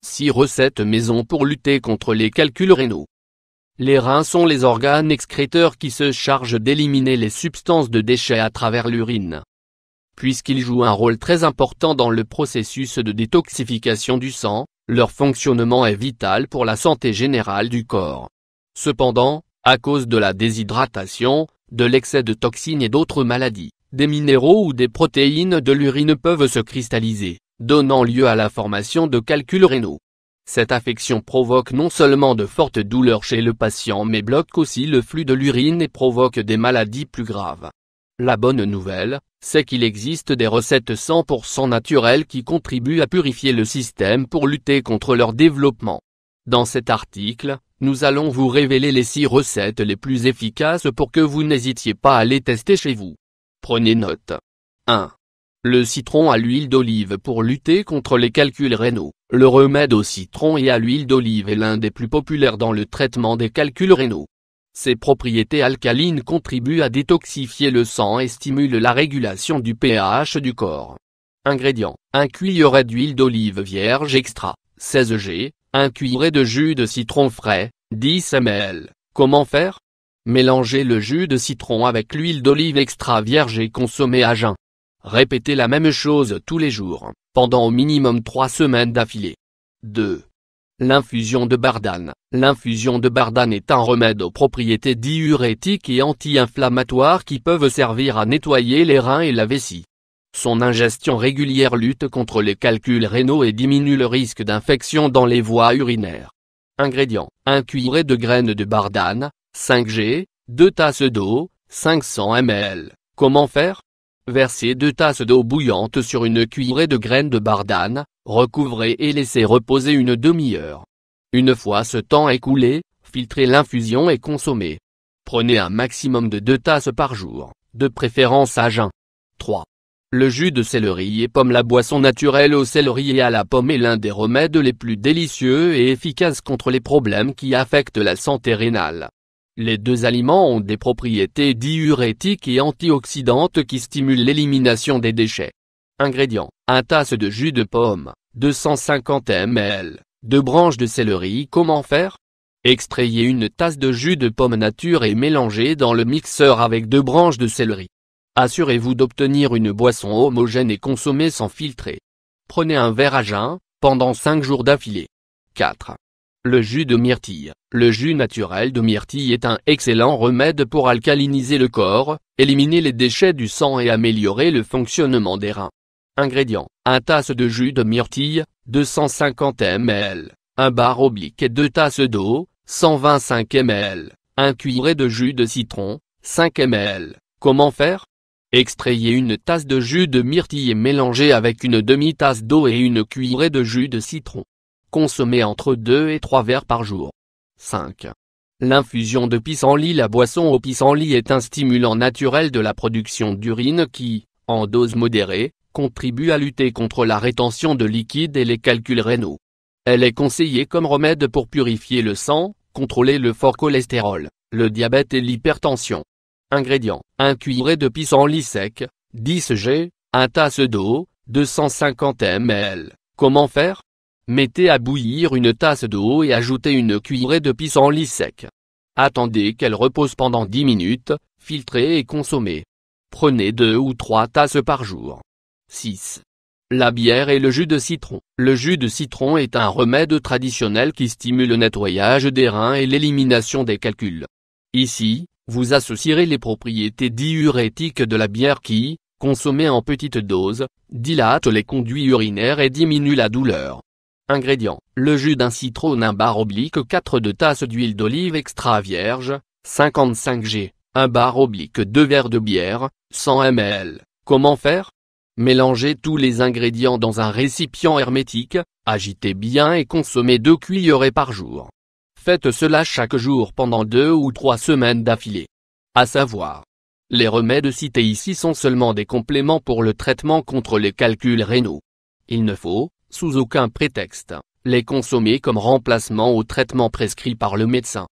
6 recettes maison pour lutter contre les calculs rénaux. Les reins sont les organes excréteurs qui se chargent d'éliminer les substances de déchets à travers l'urine. Puisqu'ils jouent un rôle très important dans le processus de détoxification du sang, leur fonctionnement est vital pour la santé générale du corps. Cependant, à cause de la déshydratation, de l'excès de toxines et d'autres maladies, des minéraux ou des protéines de l'urine peuvent se cristalliser, donnant lieu à la formation de calculs rénaux. Cette affection provoque non seulement de fortes douleurs chez le patient mais bloque aussi le flux de l'urine et provoque des maladies plus graves. La bonne nouvelle, c'est qu'il existe des recettes 100% naturelles qui contribuent à purifier le système pour lutter contre leur développement. Dans cet article, nous allons vous révéler les 6 recettes les plus efficaces pour que vous n'hésitiez pas à les tester chez vous. Prenez note. 1. Le citron à l'huile d'olive pour lutter contre les calculs rénaux. Le remède au citron et à l'huile d'olive est l'un des plus populaires dans le traitement des calculs rénaux. Ses propriétés alcalines contribuent à détoxifier le sang et stimulent la régulation du pH du corps. Ingrédients. 1 cuillerée d'huile d'olive vierge extra, 16 g, 1 cuillerée de jus de citron frais, 10 ml. Comment faire? Mélangez le jus de citron avec l'huile d'olive extra vierge et consommez à jeun. Répétez la même chose tous les jours, pendant au minimum 3 semaines d'affilée. 2. L'infusion de bardane. L'infusion de bardane est un remède aux propriétés diurétiques et anti-inflammatoires qui peuvent servir à nettoyer les reins et la vessie. Son ingestion régulière lutte contre les calculs rénaux et diminue le risque d'infection dans les voies urinaires. Ingrédients. 1 cuillerée de graines de bardane, 5 g, 2 tasses d'eau, 500 ml. Comment faire? Versez 2 tasses d'eau bouillante sur une cuillerée de graines de bardane, recouvrez et laissez reposer une demi-heure. Une fois ce temps écoulé, filtrez l'infusion et consommez. Prenez un maximum de 2 tasses par jour, de préférence à jeun. 3. Le jus de céleri et pomme. La boisson naturelle au céleri et à la pomme est l'un des remèdes les plus délicieux et efficaces contre les problèmes qui affectent la santé rénale. Les 2 aliments ont des propriétés diurétiques et antioxydantes qui stimulent l'élimination des déchets. Ingrédients. 1 tasse de jus de pomme, 250 ml, 2 branches de céleri. Comment faire? Extrayez une tasse de jus de pomme nature et mélangez dans le mixeur avec 2 branches de céleri. Assurez-vous d'obtenir une boisson homogène et consommez sans filtrer. Prenez un verre à jeun, pendant 5 jours d'affilée. 4. Le jus de myrtille. Le jus naturel de myrtille est un excellent remède pour alcaliniser le corps, éliminer les déchets du sang et améliorer le fonctionnement des reins. Ingrédients. 1 tasse de jus de myrtille, 250 ml, 1 bar oblique et 2 tasses d'eau, 125 ml, 1 cuillerée de jus de citron, 5 ml. Comment faire? Extrayez une tasse de jus de myrtille et mélangez avec une demi-tasse d'eau et une cuillerée de jus de citron. Consommez entre 2 et 3 verres par jour. 5. L'infusion de pissenlit. La boisson au pissenlit est un stimulant naturel de la production d'urine qui, en dose modérée, contribue à lutter contre la rétention de liquide et les calculs rénaux. Elle est conseillée comme remède pour purifier le sang, contrôler le fort cholestérol, le diabète et l'hypertension. Ingrédients. 1 cuillerée de pissenlit sec, 10 g, 1 tasse d'eau, 250 ml. Comment faire? Mettez à bouillir une tasse d'eau et ajoutez une cuillerée de pissenlit sec. Attendez qu'elle repose pendant 10 minutes, filtrez et consommez. Prenez 2 ou 3 tasses par jour. 6. La bière et le jus de citron. Le jus de citron est un remède traditionnel qui stimule le nettoyage des reins et l'élimination des calculs. Ici, vous associerez les propriétés diurétiques de la bière qui, consommée en petite dose, dilate les conduits urinaires et diminue la douleur. Ingrédients. Le jus d'un citron, 1 bar oblique 4 de tasses d'huile d'olive extra vierge, 55 g, 1 bar oblique 2 verres de bière, 100 ml. Comment faire? Mélangez tous les ingrédients dans un récipient hermétique, agitez bien et consommez 2 cuillerées par jour. Faites cela chaque jour pendant 2 ou 3 semaines d'affilée. À savoir, les remèdes cités ici sont seulement des compléments pour le traitement contre les calculs rénaux. Il ne faut, sous aucun prétexte, les consommer comme remplacement au traitement prescrit par le médecin.